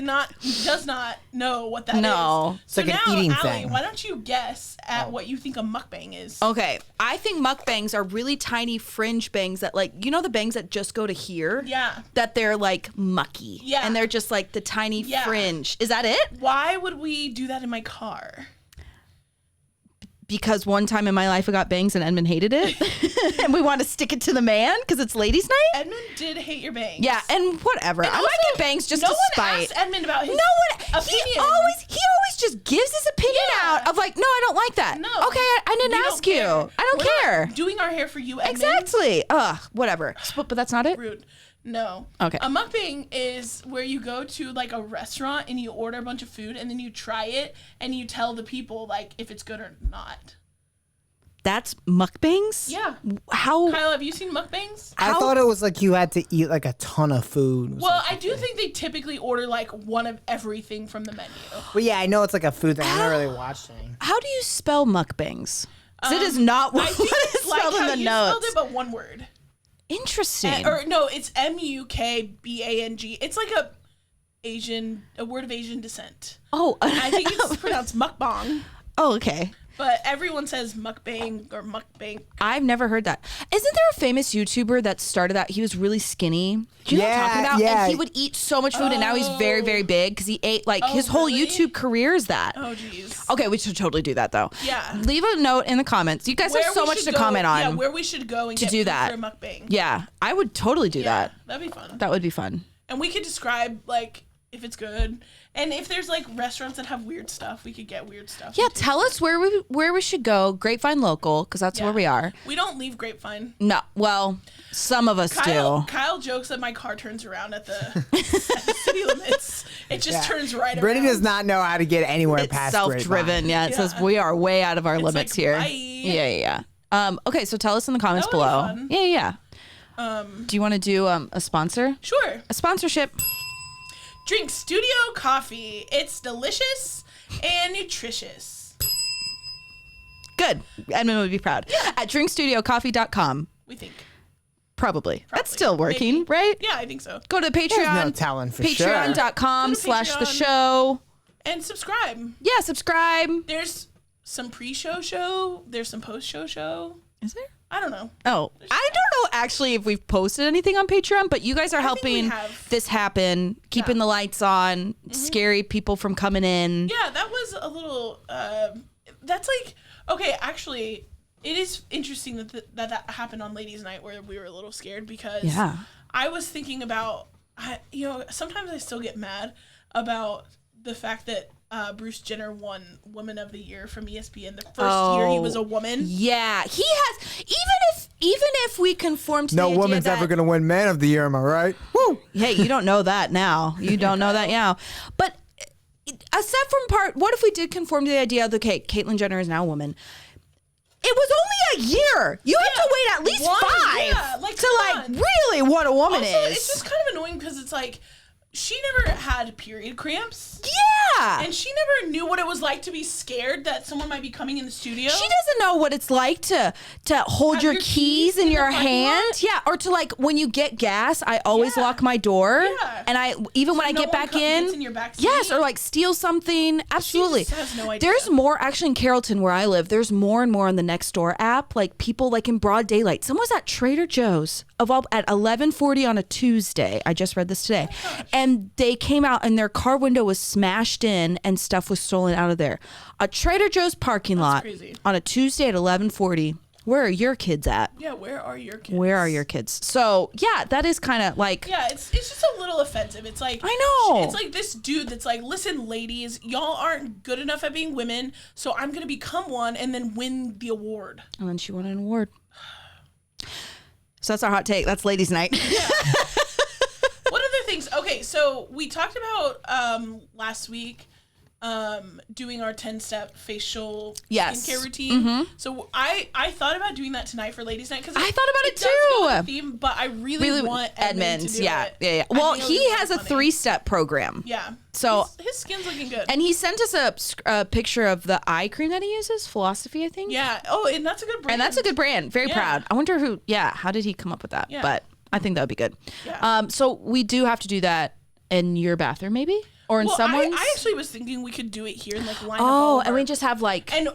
that? does not know what that is. No. So It's like now, an eating Allie, thing. why don't you guess at what you think a mukbang is? Okay, I think mukbangs are really tiny fringe bangs that, like, you know the bangs that just go to here? Yeah. That they're, like, mucky. Yeah. And they're just, like, the tiny Yeah. fringe. Is that it? Why would we do that in my car? Because one time in my life I got bangs and Edmund hated it. And we want to stick it to the man because it's ladies' night? Edmund did hate your bangs. Yeah, and whatever. I might get bangs just no to one spite. asked Edmund about his No one. opinion. He always just gives his opinion Yeah. out of like, no, I don't like that. No. Okay, I didn't We don't ask you. care. I don't We're care. not doing our hair for you, Edmund. Exactly. Ugh, whatever. But that's not it. Rude. No. Okay. A mukbang is where you go to like a restaurant and you order a bunch of food and then you try it and you tell the people like if it's good or not. That's mukbangs? Yeah. How? Kyle, have you seen mukbangs? I thought it was like you had to eat like a ton of food. Well, I do think they typically order like one of everything from the menu. But yeah, I know it's like a food thing. I don't really watch thing. How do you spell mukbangs? 'Cause it is not what I think is it's like spelled how in the you spelled notes. it, but one word. Interesting. Or no, it's mukbang. It's like a word of Asian descent. Oh, I think it's pronounced mukbang, oh, okay. but everyone says mukbang or mukbang. I've never heard that. Isn't there a famous YouTuber that started out? He was really skinny. Do you know what I'm talking about? Yeah. And he would eat so much food, and now he's very, very big because he ate like his whole really? YouTube career is that. Oh, jeez. Okay, we should totally do that though. Yeah. Leave a note in the comments. You guys have so we much should to go- comment on. Yeah, where we should go and to get do food that. for a mukbang. Yeah, I would totally do that. That'd be fun. That would be fun. And we could describe like if it's good, and if there's like restaurants that have weird stuff, we could get weird stuff. Yeah, tell us where we should go. Grapevine local, because that's where we are. We don't leave Grapevine. No, well, some of us do. Kyle jokes that my car turns around at the city limits. It just turns right around. Brittany does not know how to get anywhere It's past self-driven. Grapevine. Yeah, it says we are way out of our limits like, here. bye. Yeah. Okay, so tell us in the comments That would be below. fun. Yeah. Do you want to do a sponsor? Sure. A sponsorship. Drink Studio Coffee. It's delicious and nutritious. Good. Edmund would be proud. Yeah. At drinkstudiocoffee.com. We think. Probably. That's still working, Maybe. right? Yeah, I think so. Go to Patreon. There's no telling for sure. Patreon.com/the show. And subscribe. Yeah, subscribe. There's some pre-show. There's some post-show. Is there? I don't know. Oh, I don't know actually if we've posted anything on Patreon, but you guys are helping this happen, keeping the lights on, scary people from coming in. Yeah, that was a little, that's like, okay, actually, it is interesting that happened on Ladies' Night where we were a little scared because I was thinking about, sometimes I still get mad about the fact that Bruce Jenner won Woman of the Year from ESPN the first year he was a woman. Yeah, he has. Even if we conform to no the idea woman's ever going to win Man of the Year, am I right? Woo! Hey, you don't know that now. You don't know that now. But aside from what if we did conform to the idea of, okay, Caitlyn Jenner is now a woman. It was only a year. You have to wait at least 5 to really what a woman also, is. It's just kind of annoying because it's like, she never had period cramps. Yeah. And she never knew what it was like to be scared that someone might be coming in the studio. She doesn't know what it's like to hold your keys in your hand. Yeah. Or to like when you get gas, I always lock my door. Yeah. And when I get back in your back seat. yes, or like steal something. Absolutely. She just has no idea. There's more actually in Carrollton where I live. There's more and more on the Nextdoor app. Like people like in broad daylight. Someone was at Trader Joe's at 11:40 on a Tuesday. I just read this today. And they came out and their car window was smashed in and stuff was stolen out of there. A Trader Joe's parking lot crazy. On a Tuesday at 11:40. Where are your kids at? Yeah, where are your kids? Where are your kids? So, yeah, that is kind of like... Yeah, it's just a little offensive. It's like... I know. It's like this dude that's like, listen, ladies, y'all aren't good enough at being women, so I'm going to become one and then win the award. And then she won an award. So that's our hot take. That's Ladies' Night. Yeah. What other things? Okay, so we talked about last week doing our 10-step facial skincare routine. Mm-hmm. So I thought about doing that tonight for Ladies' Night because I thought about it too. Does go with the theme, but I really want Edmund to do it. Yeah. Well, he has a 3-step program. Yeah. So his skin's looking good. And he sent us a picture of the eye cream that he uses, Philosophy, I think. Yeah. Oh, and that's a good brand. Very proud. I wonder how did he come up with that? Yeah. But I think that would be good. Yeah. So we do have to do that in your bathroom, maybe? Or in someone's? I actually was thinking we could do it here and like line up all and we just have like and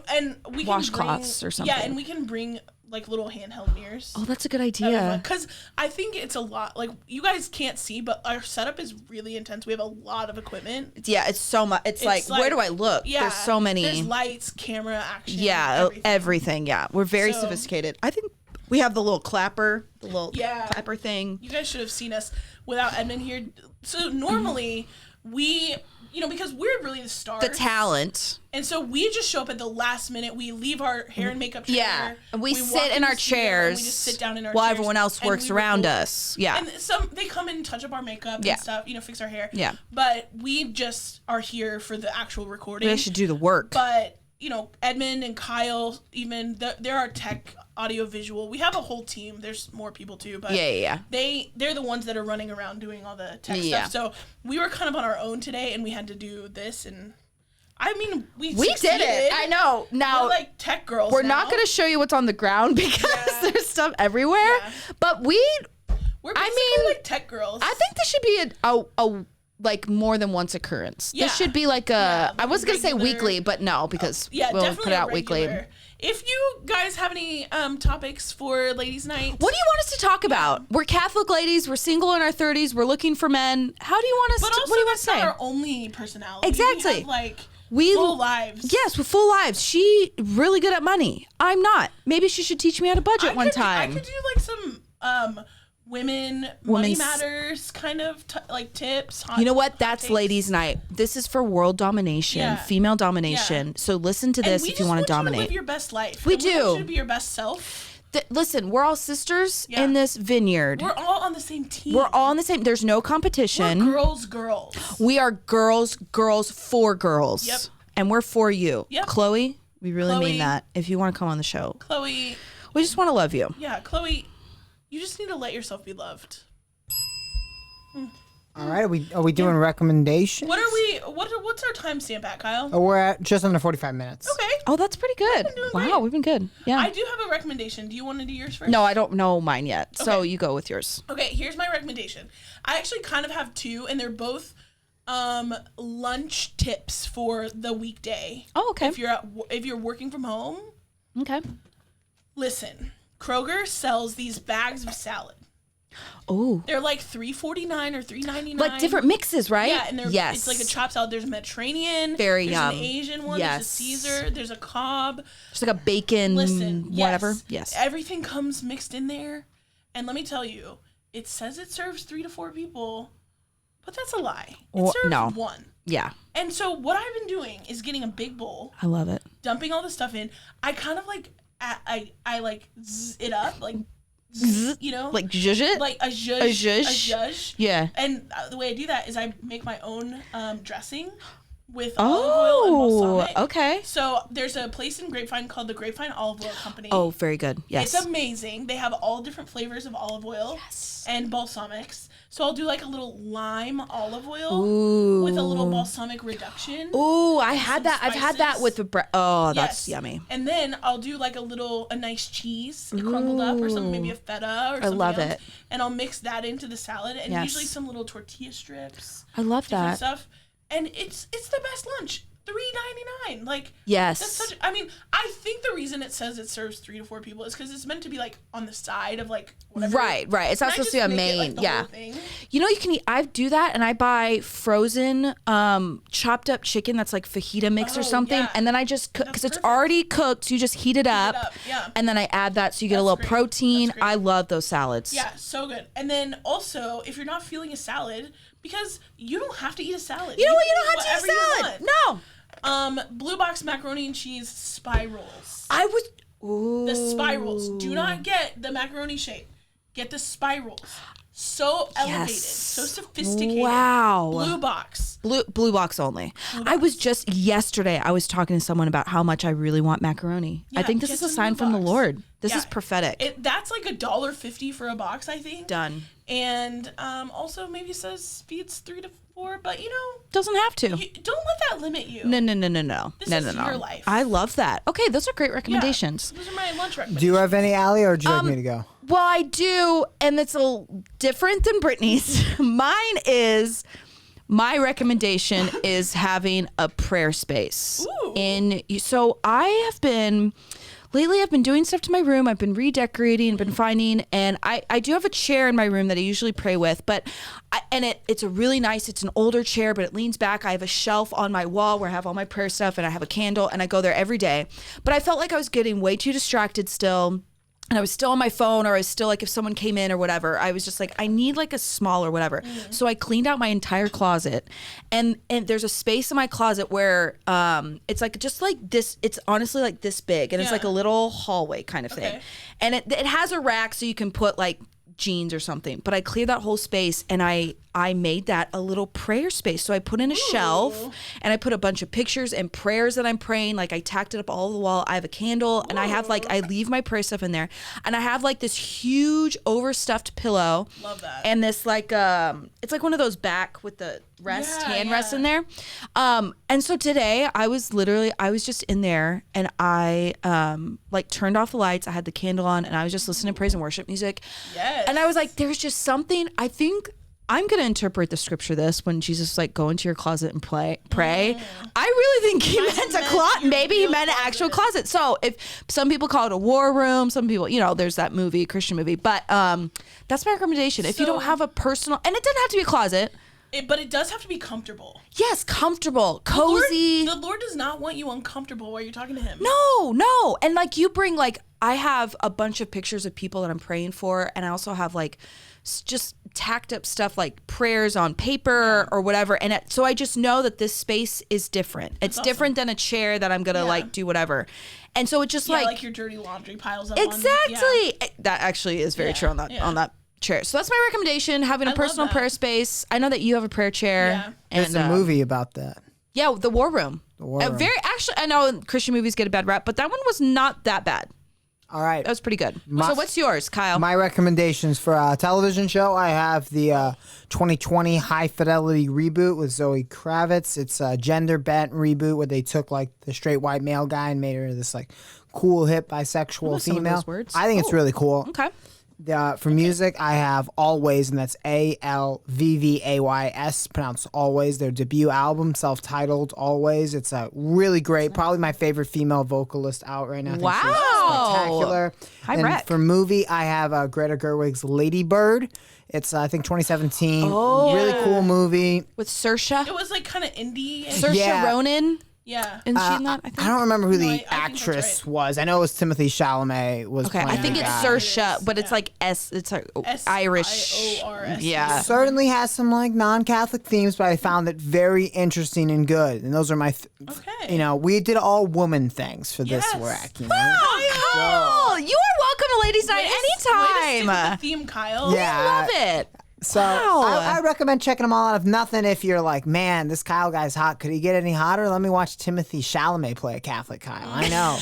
we washcloths or something. Yeah, and we can bring like little handheld mirrors. Oh, that's a good idea. Because I think it's a lot. Like you guys can't see, but our setup is really intense. We have a lot of equipment. Yeah, it's so much. It's like where do I look? Yeah, there's so many. There's lights, camera, action. Yeah, everything. Yeah, we're very sophisticated. I think we have the little clapper, clapper thing. You guys should have seen us without Edmund here. So normally we, because we're really the stars. The talent. And so we just show up at the last minute. We leave our hair and makeup chair. Yeah. And we sit in our chairs. We just sit down in our while chairs. Everyone else works around us. Yeah. And they come and touch up our makeup and stuff, fix our hair. Yeah. But we just are here for the actual recording. We should do the work. But, Edmund and Kyle, even, they're our tech audio visual. We have a whole team. There's more people too, but they're the ones that are running around doing all the tech stuff. So we were kind of on our own today and we had to do this, and I mean we did it. I know. Now we're like tech girls. We're not going to show you what's on the ground because there's stuff everywhere. Yeah. But we're basically like tech girls. I think this should be a like more than once occurrence. Yeah. This should be like like I was going to say weekly, but no, because we'll put it out weekly. If you guys have any topics for Ladies' Night. What do you want us to talk about? We're Catholic ladies. We're single in our 30s. We're looking for men. How do you want us but to, also, what do you want to say? But our only personality. Exactly. We have, full lives. Yes, with full lives. She really good at money. I'm not. Maybe she should teach me how to budget one time. I could do like some money matters kind of tips. You know what? That's Ladies' Night. This is for world domination, female domination. Yeah. So listen to this if you want to dominate. Live your best life. We do. You should be your best self. Listen, we're all sisters in this vineyard. We're all on the same team. We're all on the same. There's no competition. We're girls. We are girls for girls. Yep. And we're for you. Yep. Chloe, we really mean that. If you want to come on the show. Chloe. We just want to love you. Yeah, Chloe. You just need to let yourself be loved. All right, are we doing recommendations? What's our timestamp at, Kyle? Oh, we're at just under 45 minutes. Okay. Oh, that's pretty good. Wow, we've been good. Yeah. I do have a recommendation. Do you want to do yours first? No, I don't know mine yet. Okay. So you go with yours. Okay, here's my recommendation. I actually kind of have two, and they're both lunch tips for the weekday. Oh, okay. If you're working from home. Okay. Listen, Kroger sells these bags of salad. Oh. They're like $3.49 or $3.99. Like different mixes, right? Yeah, and it's like a chopped salad. There's a Mediterranean. Very there's yum. There's an Asian one. Yes. There's a Caesar. There's a Cobb. There's like a bacon, whatever. Yes. Everything comes mixed in there. And let me tell you, it says it serves 3 to 4 people, but that's a lie. It serves 1. Yeah. And so what I've been doing is getting a big bowl. I love it. Dumping all the stuff in. I kind of like, I like zzz it up, like, you know, like zhuzh it, like a zhuzh. Yeah. And the way I do that is I make my own dressing with olive oil and balsamic. Okay. So there's a place in Grapevine called the Grapevine Olive Oil Company. Oh, very good. Yes. It's amazing. They have all different flavors of olive oil and balsamics. So I'll do like a little lime olive oil with a little balsamic reduction. Ooh, I had that. Spices. I've had that with the bread. Oh, that's yummy. And then I'll do like a nice cheese crumbled up or something, maybe a feta or something. I love it. And I'll mix that into the salad and usually some little tortilla strips. I love that stuff. And it's the best lunch. $3.99. Like, yes. That's such. I mean, I think the reason it says it serves 3 to 4 people is because it's meant to be like on the side of like whatever. Right. It's not supposed to be a main. You know, you can eat. I do that, and I buy frozen chopped up chicken that's like fajita mix or something, and then I just cook because it's already cooked. So you just heat it up, and then I add that so you get a little protein. I love those salads. Yeah, so good. And then also, if you're not feeling a salad, because you don't have to eat a salad. You know what? You don't have to eat a salad. No. Blue Box macaroni and cheese spirals. Ooh. The spirals. Do not get the macaroni shape. Get the spirals. So elevated, so sophisticated. Wow. Blue Box. Blue Box only. I was just yesterday, I was talking to someone about how much I really want macaroni. I think this is a sign from the Lord. This is prophetic. That's like $1.50 for a box, I think. Done. And also maybe says feeds 3 to 4, but you know. Doesn't have to. Don't let that limit you. No. This is your life. I love that. Okay, those are great recommendations. Those are my lunch recommendations. Do you have any, Allie, or do you like me to go? Well, I do, and it's a different than Brittany's. My recommendation is having a prayer space. Ooh. So I've been doing stuff to my room. I've been redecorating, been finding, and I do have a chair in my room that I usually pray with, but it's a really nice, it's an older chair, but it leans back. I have a shelf on my wall where I have all my prayer stuff, and I have a candle, and I go there every day. But I felt like I was getting way too distracted still. And I was still on my phone, or I was still like, if someone came in or whatever, I was just like, I need like a smaller whatever. So I cleaned out my entire closet, and there's a space in my closet where it's like just like this. It's honestly like this big, and it's like a little hallway kind of thing. And it has a rack so you can put like jeans or something. But I cleared that whole space, and I made that a little prayer space. So I put in a shelf, and I put a bunch of pictures and prayers that I'm praying. Like I tacked it up all over the wall. I have a candle, and I have like, I leave my prayer stuff in there, and I have like this huge overstuffed pillow. Love that. And this like it's like one of those back with the hand rest in there. And so today I was just in there, and I like turned off the lights. I had the candle on, and I was just listening to praise and worship music. Yes. And I was like, there's just something, I think I'm going to interpret the scripture when Jesus was like, go into your closet and pray. I really think he meant a closet. Maybe he meant an actual closet. So if some people call it a war room, some people, there's that movie, Christian movie, but that's my recommendation. If you don't have a personal, and it doesn't have to be a closet. But it does have to be comfortable. Yes, comfortable, cozy. The Lord does not want you uncomfortable while you're talking to him. No. And like you bring I have a bunch of pictures of people that I'm praying for, and I also have like just tacked up stuff like prayers on paper or whatever. And so I just know that this space is different. It's different than a chair that I'm going to like do whatever. And so it just like your dirty laundry piles up. Exactly. That actually is very true on that chair. So that's my recommendation, having a personal prayer space. I know that you have a prayer chair. Yeah. There's a movie about that. Yeah, The War Room. The War Room. Actually, I know Christian movies get a bad rap, but that one was not that bad. All right. That was pretty good. So what's yours, Kyle? My recommendations for a television show, I have the 2020 High Fidelity reboot with Zoe Kravitz. It's a gender bent reboot where they took like the straight white male guy and made her this like cool, hip, bisexual some of female. those words. I think it's really cool. Okay. For music, I have Always, and that's Alvvays, pronounced Always. Their debut album, self-titled Always. It's a really great, probably my favorite female vocalist out right now. I think she's spectacular. Hi, For movie, I have Greta Gerwig's Lady Bird. It's, I think, 2017. Oh. Really cool movie. With Saoirse? It was like kind of indie. Saoirse Ronan? Yeah. Isn't she in that? I think. I don't remember who No, I the think that's actress right. was. I know it was Timothy Chalamet was Okay, playing I think the it's guy. Saoirse, but it's like it's like Irish. S-I-O-R-S. Yeah. Certainly has some like non-Catholic themes, but I found it very interesting and good. And those are my, Okay. you know, we did all woman things for this Yes. work. You know? Oh, Kyle, you are welcome to Ladies' Night Way to anytime. stick with the theme, Kyle. Yeah. Love it. So Wow. I recommend checking them all out. If nothing, if you're like, man, this Kyle guy's hot, could he get any hotter? Let me watch Timothy Chalamet play a Catholic Kyle. I know.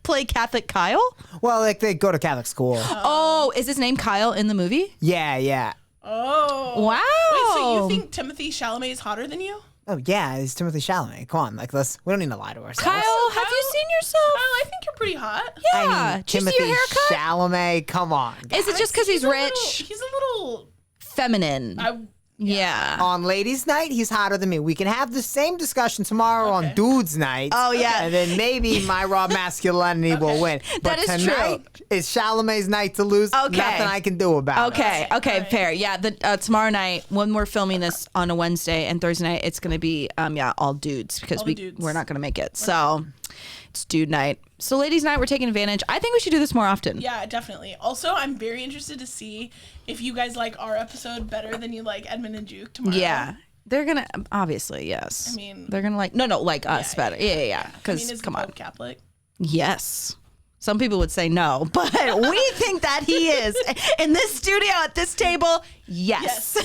Play Catholic Kyle? Well, like they go to Catholic school. Oh, is his name Kyle in the movie? Yeah. Oh. Wow. Wait, so you think Timothy Chalamet is hotter than you? Oh yeah, it's Timothy Chalamet. Come on, like we don't need to lie to ourselves. Kyle, have you seen yourself? Kyle, I think you're pretty hot. Yeah. I mean, Did you Timothy see your haircut? Chalamet. Come on. Is it just because he's rich? He's a little. Feminine. Yeah. On ladies' night, he's hotter than me. We can have the same discussion tomorrow on dudes' night. Oh, yeah. And then maybe my raw masculinity will win. But That is tonight is Chalamet's night to lose. Okay. Nothing I can do about it. Okay, fair. Yeah, tomorrow night when we're filming this on a Wednesday and Thursday night, it's gonna be all dudes because All the dudes. we're not gonna make it. So it's dude night. So ladies' night, we're taking advantage. I think we should do this more often. Yeah, definitely. Also, I'm very interested to see if you guys like our episode better than you like Edmund and Juke tomorrow. Yeah. They're gonna obviously yes. I mean- they're gonna like like us better. Yeah. I Because mean, is come the on. Pope Catholic? Yes. Some people would say no, but we think that he is. In this studio, at this table, yes.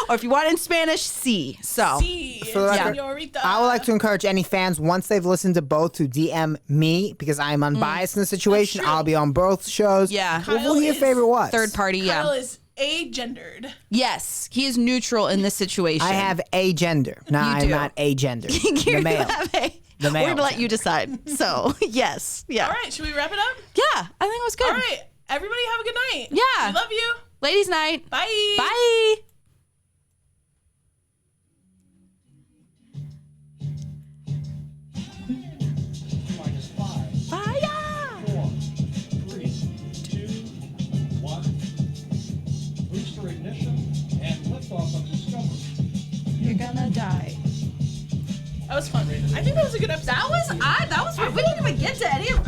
Or if you want it in Spanish, sí. So, Sí, For the record, señorita. I would like to encourage any fans, once they've listened to both, to DM me because I am unbiased in the situation. That's true. I'll be on both shows. Yeah. Who your is favorite was? third party, Kyle yeah. is agendered. Yes, he is neutral in this situation. I have a gender. No, You I'm do. not a gender. You The male. have a- The male We're going to let gender. you decide. So, yes. Yeah. All right, should we wrap it up? Yeah, I think it was good. All right, everybody have a good night. Yeah. We love you. Ladies' night. Bye. Bye. -5, Fire. 4, 3, 2, 1. Booster ignition and liftoff of Discovery. You're gonna die. That was fun. I think that was a good episode. We didn't even get to any of